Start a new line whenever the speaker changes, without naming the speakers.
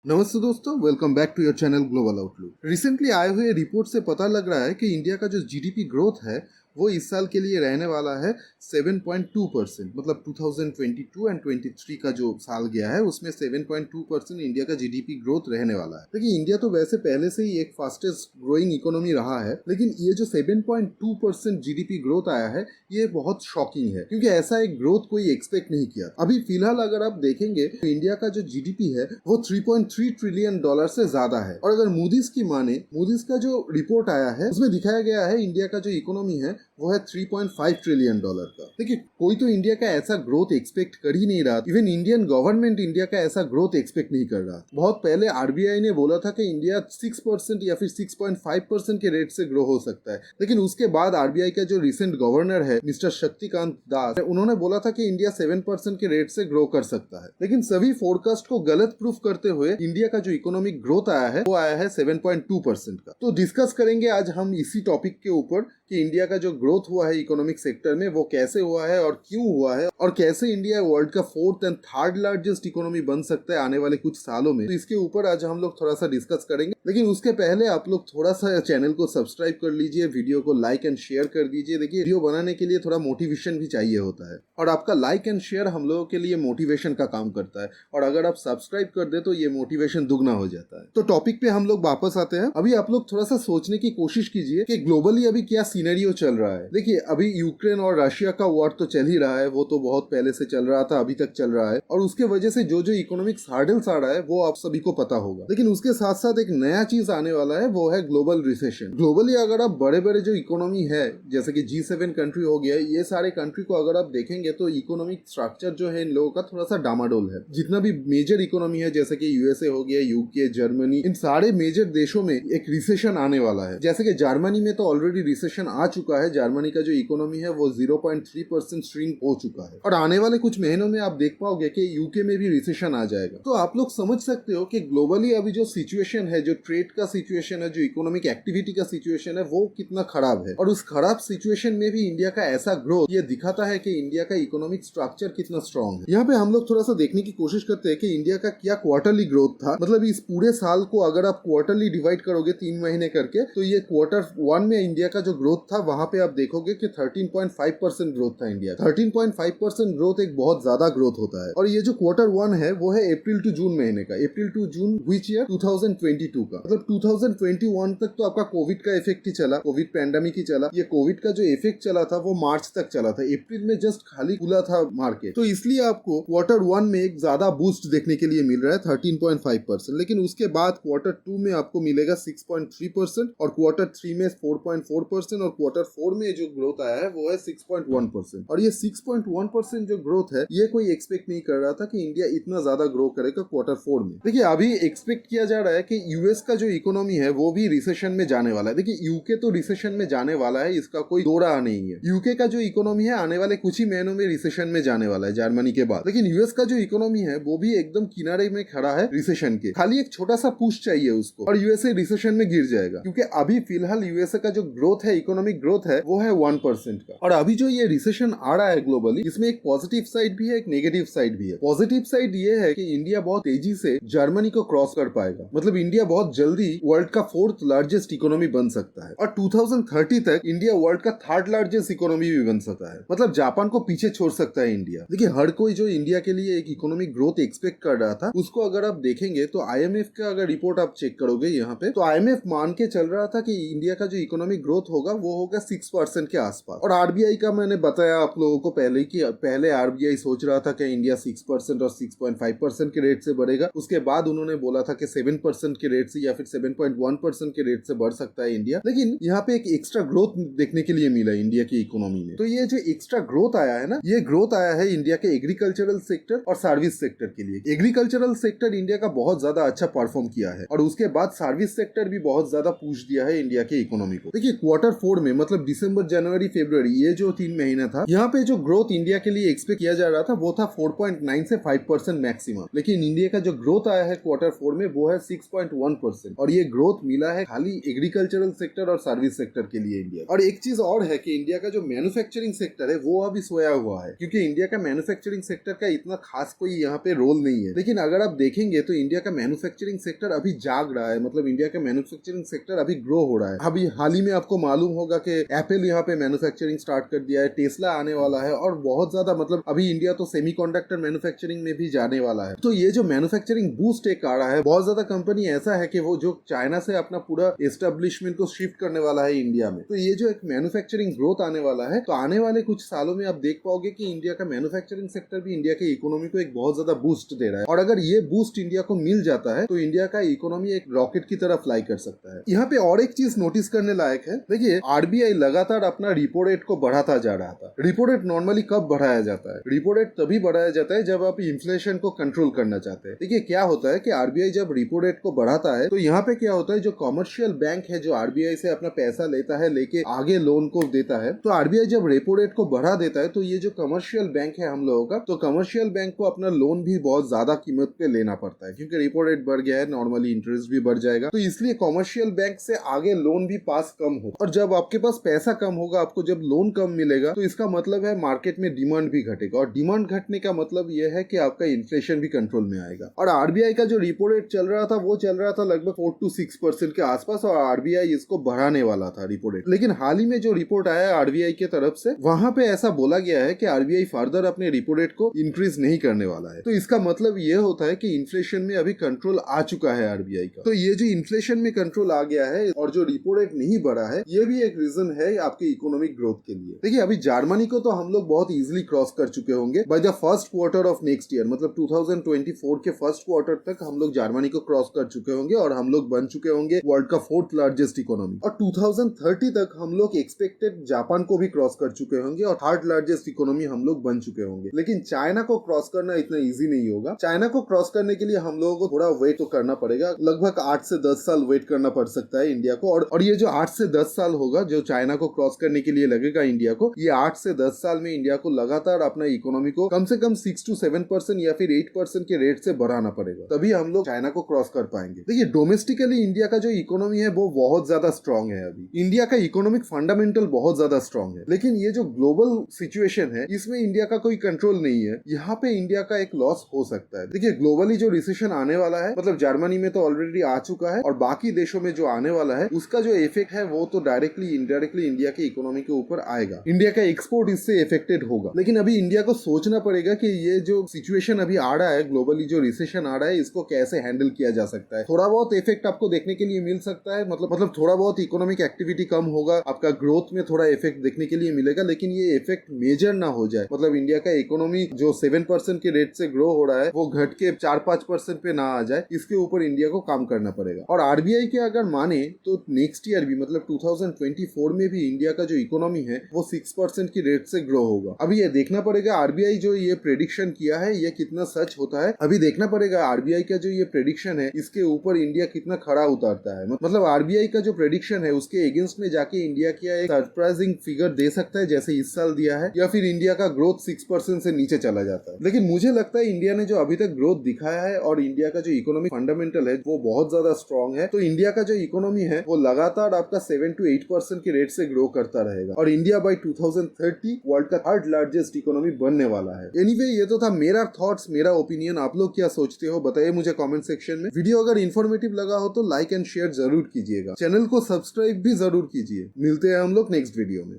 नमस्ते दोस्तों, welcome back to your channel global outlook. Recently आए हुए रिपोर्ट से पता लग रहा है कि इंडिया का जो जीडीपी ग्रोथ है वो इस साल के लिए रहने वाला है 7.2%। मतलब 2022 एंड 23 का जो साल गया है उसमें 7.2% इंडिया का जीडीपी ग्रोथ रहने वाला है। देखिए, इंडिया तो वैसे पहले से ही एक फास्टेस्ट ग्रोइंग इकोनॉमी रहा है, लेकिन ये जो 7.2% जीडीपी ग्रोथ आया है ये बहुत शॉकिंग है, क्योंकि ऐसा एक ग्रोथ कोई एक्सपेक्ट नहीं किया। अभी फिलहाल अगर आप देखेंगे तो इंडिया का जो जीडीपी है वो 3.3 ट्रिलियन डॉलर से ज्यादा है। और अगर मूडीज की माने, मूडीज का जो रिपोर्ट आया है उसमें दिखाया गया है इंडिया का जो इकोनॉमी है वो है 3.5 ट्रिलियन डॉलर का। देखिए, कोई तो इंडिया का ऐसा ग्रोथ एक्सपेक्ट कर ही नहीं रहा। इवन इंडियन गवर्नमेंट इंडिया का ऐसा ग्रोथ एक्सपेक्ट नहीं कर रहा। बहुत पहले आरबीआई ने बोला था कि इंडिया 6% या फिर 6.5% के रेट से ग्रो हो सकता है, लेकिन उसके बाद आरबीआई का जो रिसेंट गवर्नर है मिस्टर शक्तिकांत दास, उन्होंने बोला था कि इंडिया 7% के रेट से ग्रो कर सकता है। लेकिन सभी फोरकास्ट को गलत प्रूफ करते हुए इंडिया का जो इकोनॉमिक ग्रोथ आया है वो आया है 7.2% का। तो डिस्कस करेंगे आज हम इसी टॉपिक के ऊपर कि इंडिया का जो ग्रोथ हुआ है इकोनॉमिक सेक्टर में वो कैसे हुआ है और क्यों हुआ है, और कैसे इंडिया वर्ल्ड का 4th and 3rd largest economy बन सकता है आने वाले कुछ सालों में। तो इसके ऊपर आज हम लोग थोड़ा सा डिस्कस करेंगे, लेकिन उसके पहले आप लोग थोड़ा सा चैनल को सब्सक्राइब कर लीजिए, वीडियो को लाइक एंड शेयर कर दीजिए। देखिए, वीडियो बनाने के लिए थोड़ा मोटिवेशन भी चाहिए होता है, और आपका लाइक एंड शेयर हम लोगों के लिए मोटिवेशन का काम करता है, और अगर आप सब्सक्राइब कर दे तो ये मोटिवेशन दुगना हो जाता है। तो टॉपिक पे हम लोग वापस आते हैं। अभी आप लोग थोड़ा सा सोचने की कोशिश कीजिए कि ग्लोबली अभी क्या सीनेरियो चल रहा है। देखिए, अभी यूक्रेन और रशिया का वॉर तो चल ही रहा है, वो तो बहुत पहले से चल रहा था, अभी तक चल रहा है, और उसके वजह से जो जो इकोनॉमिक हार्डल्स आ रहा है वो आप सभी को पता होगा। लेकिन उसके साथ साथ एक नया चीज आने वाला है, वो है ग्लोबल रिसेशन। ग्लोबली अगर आप बड़े बड़े जो इकोनॉमी है जैसे कि G7 कंट्री हो गया, ये सारे कंट्री को अगर आप देखेंगे तो इकोनॉमिक स्ट्रक्चर जो है इन लोगों का थोड़ा सा डामाडोल है। जितना भी मेजर इकोनॉमी है जैसे कि यूएसए हो गया, यूके, जर्मनी, इन सारे मेजर देशों में एक रिसेशन आने वाला है। जैसे कि जर्मनी में तो ऑलरेडी रिसेशन आ चुका है। जर्मनी का जो इकोनॉमी है वो 0.3% श्रिंक हो चुका है, और आने वाले कुछ महीनों में आप देख पाओगे कि यूके में भी रिसेशन आ जाएगा। तो आप लोग समझ सकते हो कि ग्लोबली अभी जो सिचुएशन है, जो ट्रेड का सिचुएशन है, जो इकोनॉमिक एक्टिविटी का सिचुएशन है, वो कितना खराब है। और उस खराब सिचुएशन में भी इंडिया का ऐसा ग्रोथ ये दिखाता है कि इंडिया का इकोनॉमिक स्ट्रक्चर कितना स्ट्रॉन्ग है। यहाँ पे हम लोग थोड़ा सा देखने की कोशिश करते हैं कि इंडिया का क्या क्वार्टरली ग्रोथ था। मतलब इस पूरे साल को अगर आप क्वार्टरली डिवाइड करोगे 3 महीने करके, तो ये Q1 में इंडिया का जो ग्रोथ था वहां पे आप देखोगे कि 13.5% ग्रोथ था इंडिया। 13.5% ग्रोथ एक बहुत ज्यादा ग्रोथ होता है। और ये जो Q1 है वो है अप्रैल टू जून महीने का। अप्रैल टू जून व्हिच ईयर 2022 का। मतलब 2021 तक तो आपका कोविड का इफेक्ट ही चला, कोविड पैंडेमिक ही चला। ये कोविड का जो इफेक्ट चला था वो मार्च तक चला था, अप्रैल में जस्ट खाली खुला था मार्केट। तो इसलिए आपको Q1 में एक ज्यादा बूस्ट देखने के लिए मिल रहा है 13.5%। लेकिन उसके बाद Q2 में आपको मिलेगा 6.3%, और Q3 में 4.4%, और Q4 में जो ग्रोथ आया है वो है 6.1%। और ये 6.1% जो ग्रोथ है ये कोई एक्सपेक्ट नहीं कर रहा था कि इंडिया इतना ज्यादा ग्रो करेगा Q4 में। देखिए, अभी एक्सपेक्ट किया जा रहा है कि यूएस का जो इकोनॉमी है वो भी रिसेशन में जाने वाला है। देखिए, यूके तो रिसेशन में जाने वाला है, इसका कोई दो राह नहीं है। यूके का जो इकोनॉमी है आने वाले कुछ ही महीनों में रिसेशन में जाने वाला है जर्मनी के बाद। लेकिन यूएस का जो इकोनॉमी है वो भी एकदम किनारे में खड़ा है रिसेशन के। खाली एक छोटा सा पुश चाहिए उसको और यूएसए रिसेशन में गिर जाएगा, क्योंकि अभी फिलहाल यूएसए का जो ग्रोथ है, इकोनॉमिक ग्रोथ है, वो है 1% का। और अभी जो ये रिसेशन आ रहा है ग्लोबली, इसमें एक पॉजिटिव साइड भी है, एक नेगेटिव साइड भी है। पॉजिटिव साइड ये है कि इंडिया बहुत तेजी से जर्मनी को क्रॉस कर पाएगा। मतलब इंडिया बहुत जल्दी वर्ल्ड का 4th लार्जेस्ट इकोनॉमी बन सकता है, और 2030 तक इंडिया वर्ल्ड का 3rd लार्जेस्ट इकोनॉमी भी बन सकता है। मतलब जापान को पीछे छोड़ सकता है इंडिया। देखिए, हर कोई जो इंडिया के लिए एक इकोनॉमिक ग्रोथ एक्सपेक्ट कर रहा था, उसको अगर आप देखेंगे तो आईएमएफ का अगर रिपोर्ट आप चेक करोगे यहाँ पे, तो आईएमएफ मान के चल रहा था कि इंडिया का जो इकोनॉमिक ग्रोथ होगा वो होगा 6% के आसपास। और आरबीआई का मैंने बताया आप लोगों को पहले कि पहले आरबीआई सोच रहा था कि इंडिया 6% और 6.5% के रेट से बढ़ेगा। उसके बाद उन्होंने बोला था कि 7% के रेट से या फिर 7.1% के रेट से बढ़ सकता है इंडिया। लेकिन यहाँ पे एक एक्स्ट्रा ग्रोथ देखने के लिए मिला इंडिया की इकोनॉमी में। तो ये जो एक्स्ट्रा ग्रोथ आया है ना, ये ग्रोथ आया है इंडिया के एग्रीकल्चरल सेक्टर और सर्विस सेक्टर के लिए। एग्रीकल्चरल सेक्टर इंडिया का बहुत ज्यादा अच्छा परफॉर्म किया है, और उसके बाद सर्विस सेक्टर भी बहुत ज्यादा पुश दिया है इंडिया के इकोनॉमी को। देखिए, Q4 में मतलब दिसंबर, जनवरी, फरवरी, ये जो 3 महीना था, यहाँ पे जो ग्रोथ इंडिया के लिए एक्सपेक्ट किया जा रहा था वो था 4.9 से 5% मैक्सिमम। लेकिन इंडिया का जो ग्रोथ आया है Q4 में वो है 6.1%। 4%, और ये ग्रोथ मिला है खाली एग्रीकल्चरल सेक्टर और सर्विस सेक्टर के लिए इंडिया। और एक चीज और है कि इंडिया का जो मैन्युफैक्चरिंग सेक्टर है वो अभी सोया हुआ है, क्योंकि इंडिया का मैन्युफैक्चरिंग सेक्टर का इतना खास कोई यहाँ पे रोल नहीं है। लेकिन अगर आप देखेंगे तो इंडिया का मैन्युफैक्चरिंग सेक्टर अभी जाग रहा है, मतलब इंडिया का मैन्युफैक्चरिंग सेक्टर अभी ग्रो हो रहा है। अभी हाल ही में आपको मालूम होगा कि एप्पल यहाँ पे मैन्युफैक्चरिंग स्टार्ट कर दिया है, टेस्ला आने वाला है, और बहुत ज्यादा मतलब अभी इंडिया तो सेमीकंडक्टर मैन्युफैक्चरिंग में भी जाने वाला है। तो ये जो मैन्युफैक्चरिंग बूस्ट एक आ रहा है, बहुत ज्यादा कंपनी ऐसा है कि वो जो चाइना से अपना पूरा एस्टेब्लिशमेंट को शिफ्ट करने वाला है इंडिया में। तो ये जो एक मैन्युफैक्चरिंग ग्रोथ आने वाला है, तो आने वाले कुछ सालों में आप देख पाओगे कि इंडिया का मैन्युफैक्चरिंग सेक्टर भी इंडिया के इकोनॉमी को एक बहुत ज्यादा बूस्ट दे रहा है। और अगर ये बूस्ट इंडिया को मिल जाता है तो इंडिया का इकोनॉमी एक रॉकेट की तरह फ्लाई कर सकता है। यहाँ पे और एक चीज नोटिस करने लायक है, देखिए आरबीआई लगातार अपना रिपो रेट को बढ़ाता जा रहा था। रिपो रेट नॉर्मली कब बढ़ाया जाता है? रिपो रेट तभी बढ़ाया जाता है जब आप इन्फ्लेशन को कंट्रोल करना चाहते हैं। देखिए क्या होता है कि आरबीआई जब रिपो रेट को बढ़ाता है तो यहाँ पे क्या होता है, जो कमर्शियल बैंक है जो आरबीआई से अपना पैसा लेता है, लेके आगे लोन को देता है, तो आरबीआई जब रेपो रेट को बढ़ा देता है तो ये जो कमर्शियल बैंक है हम लोगों का, तो कमर्शियल बैंक को अपना लोन भी बहुत ज्यादा कीमत पे लेना पड़ता है, क्योंकि रेपो रेट बढ़ गया है, नॉर्मली इंटरेस्ट भी बढ़ जाएगा। तो इसलिए कमर्शियल बैंक से आगे लोन भी पास कम हो, और जब आपके पास पैसा कम होगा, आपको जब लोन कम मिलेगा, तो इसका मतलब है मार्केट में डिमांड भी घटेगा, और डिमांड घटने का मतलब यह है कि आपका इन्फ्लेशन भी कंट्रोल में आएगा। और आरबीआई का जो रेपो रेट चल रहा था वो चल रहा था लगभग 4 to 6% के आसपास, और आरबीआई इसको बढ़ाने वाला था रेपो रेट। लेकिन हाल ही में जो रिपोर्ट आया आरबीआई के तरफ से, वहां पे ऐसा बोला गया है कि आरबीआई फर्दर अपने रेपो रेट को इंक्रीज नहीं करने वाला है। तो इसका मतलब ये होता है कि इन्फ्लेशन में अभी कंट्रोल आ चुका है आरबीआई का। तो ये जो इन्फ्लेशन में कंट्रोल आ गया है और जो रेपो रेट नहीं बढ़ा है, ये भी एक रीजन है आपके इकोनॉमिक ग्रोथ के लिए। देखिए अभी जर्मनी को तो हम लोग बहुत इजीली क्रॉस कर चुके होंगे by the first quarter of next year, मतलब 2024 के फर्स्ट क्वार्टर तक हम लोग जर्मनी को क्रॉस कर चुके होंगे, और हम लोग बन चुके होंगे वर्ल्ड का 4th लार्जेस्ट इकोनॉमी। और 2030 तक हम लोग एक्सपेक्टेड जापान को भी क्रॉस कर चुके होंगे, और 3rd लार्जेस्ट इकोनॉमी हम लोग बन चुके होंगे। लेकिन चाइना को क्रॉस करना इतना इजी नहीं होगा। चाइना को क्रॉस करने के लिए हम लोगों को थोड़ा वेट तो करना पड़ेगा, लगभग 8 से 10 साल वेट करना पड़ सकता है इंडिया को। और ये जो 8 से 10 साल होगा जो चाइना को क्रॉस करने के लिए लगेगा इंडिया को, ये 8 से 10 साल में इंडिया को लगातार अपना इकोनॉमी को कम से कम 6 to 7% या फिर 8% के रेट से बढ़ाना पड़ेगा, तभी हम लोग चाइना को क्रॉस कर पाएंगे। देखिए डोमेस्टिकली इंडिया का जो इकोनॉमी है वो बहुत ज्यादा स्ट्रांग है। अभी इंडिया का इकोनॉमिक फंडामेंटल बहुत ज्यादा स्ट्रांग है, लेकिन ये जो ग्लोबल सिचुएशन है इसमें इंडिया का कोई कंट्रोल नहीं है। यहाँ पे इंडिया का एक लॉस हो सकता है। देखिए ग्लोबली जो रिसेशन आने वाला है, मतलब जर्मनी में तो ऑलरेडी आ चुका है, और बाकी देशों में जो आने वाला है उसका जो इफेक्ट है वो तो डायरेक्टली इनडायरेक्टली इंडिया के इकोनॉमी के ऊपर आएगा। इंडिया का एक्सपोर्ट इससे इफेक्टेड होगा। लेकिन अभी इंडिया को सोचना पड़ेगा कि ये जो सिचुएशन अभी आ रहा है, ग्लोबली जो रिसेशन आ रहा है, इसको कैसे हैंडल किया जा सकता है। थोड़ा बहुत इफेक्ट आपको देखने के लिए मिल सकता है, मतलब थोड़ा बहुत इकोनॉमिक एक्टिविटी कम होगा, आपका ग्रोथ में थोड़ा इफेक्ट देखने के लिए मिलेगा, लेकिन ये इफेक्ट मेजर ना हो जाए। मतलब इंडिया का इकोनॉमी जो 7% के रेट से ग्रो हो रहा है वो घट के 4-5% पे ना आ जाए, इसके ऊपर इंडिया को काम करना पड़ेगा। और आरबीआई के अगर माने तो नेक्स्ट ईयर भी, मतलब 2024 में भी इंडिया का जो इकोनॉमी है वो 6% की रेट से ग्रो होगा। अभी ये देखना पड़ेगा आरबीआई जो ये प्रेडिक्शन किया है ये कितना सच होता है। अभी देखना पड़ेगा आरबीआई का जो ये प्रेडिक्शन है इसके ऊपर इंडिया कितना खड़ा उतारता है। मतलब आरबीआई का जो प्रेडिक्शन है उसके अगेंस्ट में जाके इंडिया क्या एक सरप्राइजिंग फिगर दे सकता है जैसे इस साल दिया है, या फिर इंडिया का ग्रोथ 6% से नीचे चला जाता है। लेकिन मुझे लगता है इंडिया ने जो अभी तक ग्रोथ दिखाया है और इंडिया का जो इकोनॉमिक फंडामेंटल है वो बहुत ज्यादा स्ट्रांग है। तो इंडिया का जो इकोनॉमी है वो लगातार आपका 7 to 8% के रेट से ग्रो करता रहेगा, और इंडिया बाय 2030 वर्ल्ड का 3rd लार्जेस्ट इकोनॉमी बनने वाला है। एनीवे ये तो था मेरा थॉट्स, मेरा ओपिनियन। आप लोग क्या सोचते हो बताइए मुझे कमेंट सेक्शन में। वीडियो अगर इन्फॉर्मेटिव लगा हो तो लाइक एंड शेयर जरूर कीजिएगा, चैनल को सब्सक्राइब भी जरूर कीजिए। मिलते हैं हम लोग नेक्स्ट वीडियो में।